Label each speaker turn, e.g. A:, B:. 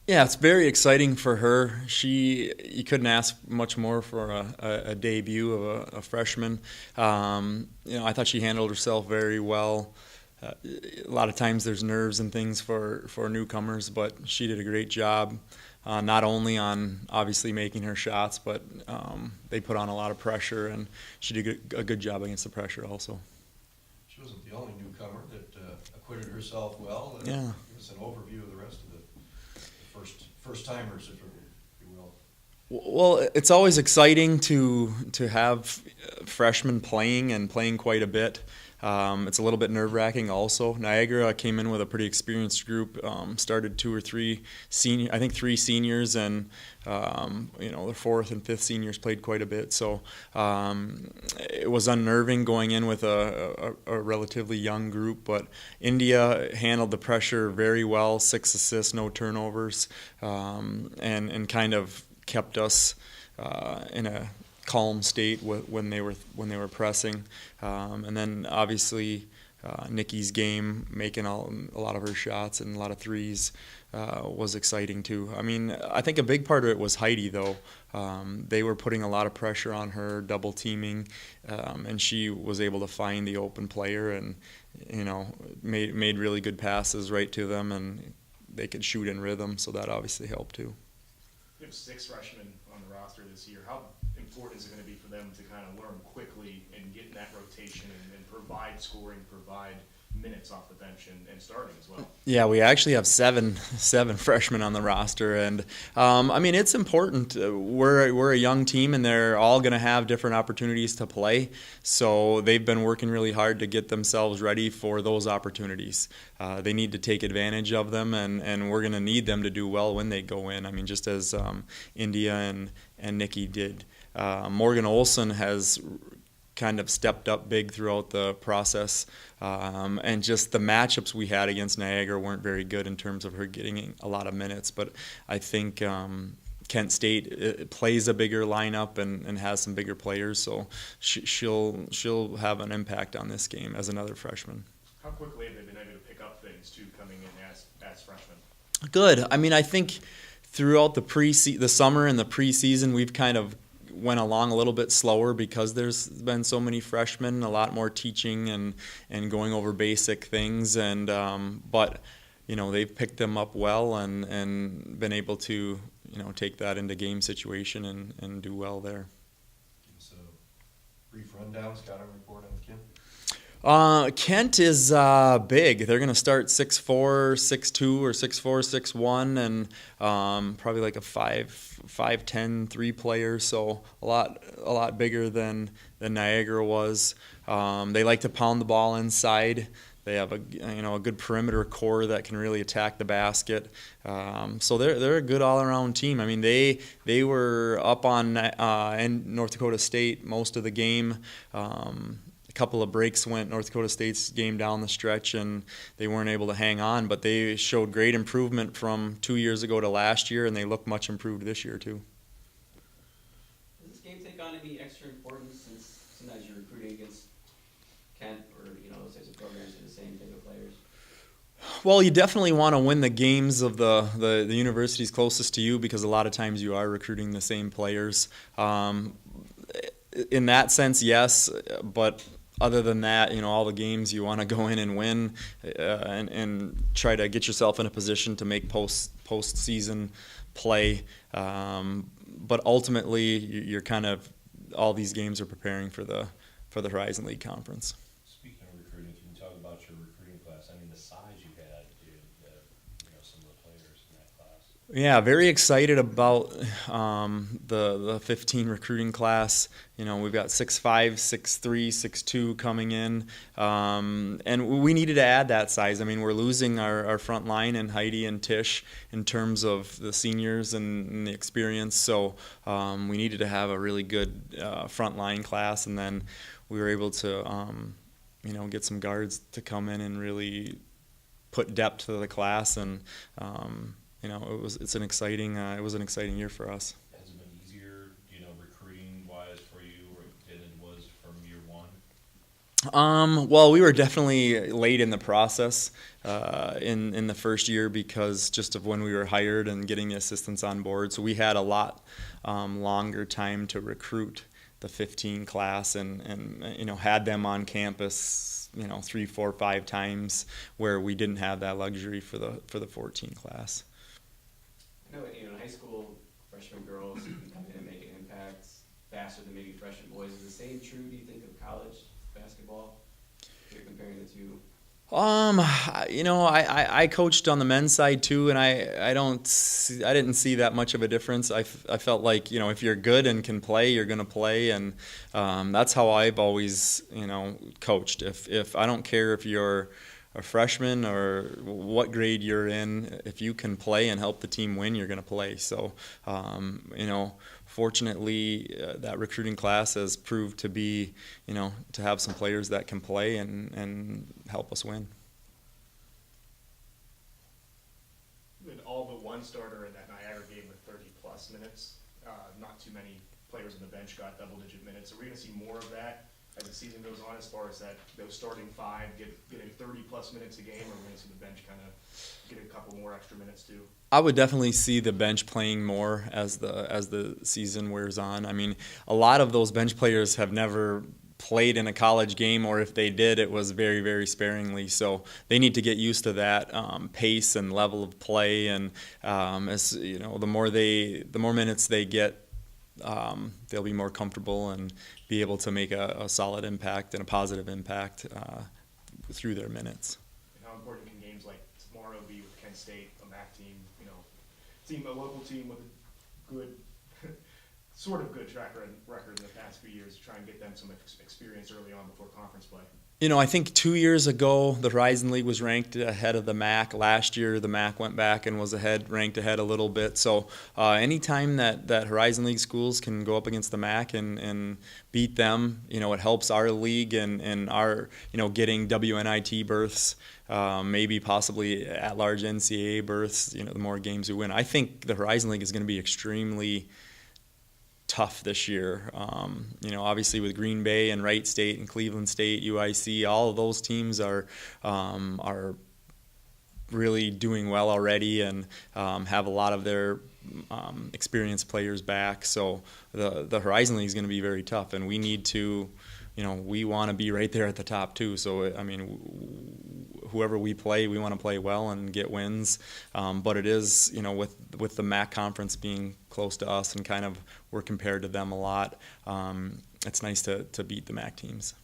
A: Yeah, it's very exciting for her. You couldn't ask much more for a debut of a freshman. I thought she handled herself very well. A lot of times there's nerves and things for newcomers, but she did a great job. Not only on obviously making her shots, but they put on a lot of pressure, and she did a good job against the pressure also.
B: She wasn't the only newcomer that acquitted herself well.
A: Yeah.
B: Give us an overview of the rest of the first timers, if you will.
A: Well, it's always exciting to have freshmen playing and playing quite a bit. It's a little bit nerve-wracking also. Niagara came in with a pretty experienced group, started two or three senior, I think three seniors, and their fourth and fifth seniors played quite a bit. So it was unnerving going in with a relatively young group, but India handled the pressure very well, 6 assists, no turnovers, and kind of kept us in a calm state when they were pressing, and then obviously Nikki's game, making a lot of her shots and a lot of threes, was exciting too. I mean, I think a big part of it was Heidi though. They were putting a lot of pressure on her, double teaming, and she was able to find the open player and made really good passes right to them, and they could shoot in rhythm, so that obviously helped too.
C: You have 6 freshmen on the roster this year. How important is it going to be for them to kind of learn quickly and get in that rotation and provide scoring, provide minutes off the bench and starting as well?
A: Yeah, we actually have seven freshmen on the roster, and I mean it's important. We're a young team, and they're all going to have different opportunities to play. So they've been working really hard to get themselves ready for those opportunities. They need to take advantage of them, and we're going to need them to do well when they go in. I mean, just as India and Nikki did. Morgan Olson has kind of stepped up big throughout the process, and just the matchups we had against Niagara weren't very good in terms of her getting a lot of minutes, but I think Kent State plays a bigger lineup and has some bigger players, so she'll have an impact on this game as another freshman.
C: How quickly have they been able to pick up things too, coming in as freshmen?
A: Good. I mean, I think throughout the summer and the preseason, we've kind of went along a little bit slower because there's been so many freshmen, a lot more teaching and going over basic things, and but they've picked them up well and been able to take that into game situation and do well there.
B: Give us a brief rundown, scouting report on Kim.
A: Kent is big. They're going to start 6'4", 6'2", or 6'4", 6'1", and probably like a 5'10" three-player, so a lot bigger than Niagara was. They like to pound the ball inside. They have a good perimeter core that can really attack the basket. So they're a good all-around team. I mean, they were up on North Dakota State most of the game. A couple of breaks went North Dakota State's game down the stretch, and they weren't able to hang on, but they showed great improvement from 2 years ago to last year, and they look much improved this year too.
D: Does this game take on any extra importance since sometimes you're recruiting against Kent or those types of programs with the same type of players?
A: Well, you definitely want to win the games of the universities closest to you, because a lot of times you are recruiting the same players. In that sense, yes, but other than that, all the games you want to go in and win, and try to get yourself in a position to make postseason play. But ultimately, you're kind of, all these games are preparing for the Horizon League Conference.
E: Speaking of recruiting, can you talk about your recruiting class? I mean, the size you had, some of the players in that class.
A: Yeah, very excited about the 15 recruiting class. We've got 6'5", 6'3", 6'2" coming in, and we needed to add that size. I mean, we're losing our front line and Heidi and Tish in terms of the seniors and the experience, so we needed to have a really good front line class, and then we were able to get some guards to come in and really put depth to the class, and it was an exciting year for us.
E: Has it been easier, recruiting wise for you than it was from year one?
A: Well, we were definitely late in the process in the first year because just of when we were hired and getting the assistants on board. So we had a lot longer time to recruit the 15 class and had them on campus 3, 4, 5 times where we didn't have that luxury for the 14 class.
D: I know, in high school, freshman girls can come in and make an impact faster than maybe freshman boys. Is the same true, do you think, of college basketball? If you're comparing the two.
A: I coached on the men's side too, and I didn't see that much of a difference. I felt like if you're good and can play, you're gonna play, and that's how I've always coached. If I don't care if you're a freshman or what grade you're in, if you can play and help the team win, you're gonna play. So fortunately, that recruiting class has proved to be, to have some players that can play and help us win.
C: With all but one starter in that Niagara game with 30-plus minutes, not too many players on the bench got double-digit minutes. Are we going to see more of that as the season goes on, as far as those starting 5 getting 30-plus minutes a game, or are we going to see the bench kind of get a couple more extra minutes too?
A: I would definitely see the bench playing more as the season wears on. I mean, a lot of those bench players have never played in a college game, or if they did, it was very, very sparingly. So they need to get used to that pace and level of play. And as the more minutes they get, they'll be more comfortable and be able to make a solid impact and a positive impact through their minutes.
C: And how important can games like tomorrow be with Kent State, a MAC team, a local team with a good, sort of good track record in the past few years, to try and get them some experience early on before conference play?
A: I think 2 years ago, the Horizon League was ranked ahead of the MAC. Last year, the MAC went back and was ranked ahead a little bit. So anytime that Horizon League schools can go up against the MAC and beat them, it helps our league and our, getting WNIT berths, maybe possibly at-large NCAA berths, the more games we win. I think the Horizon League is going to be extremely tough this year. Obviously with Green Bay and Wright State and Cleveland State, UIC, all of those teams are really doing well already and have a lot of their experienced players back. So the Horizon League is going to be very tough, and we need to, we want to be right there at the top too. So I mean, whoever we play, we want to play well and get wins. But it is, with the MAC conference being close to us and kind of we're compared to them a lot, it's nice to beat the MAC teams.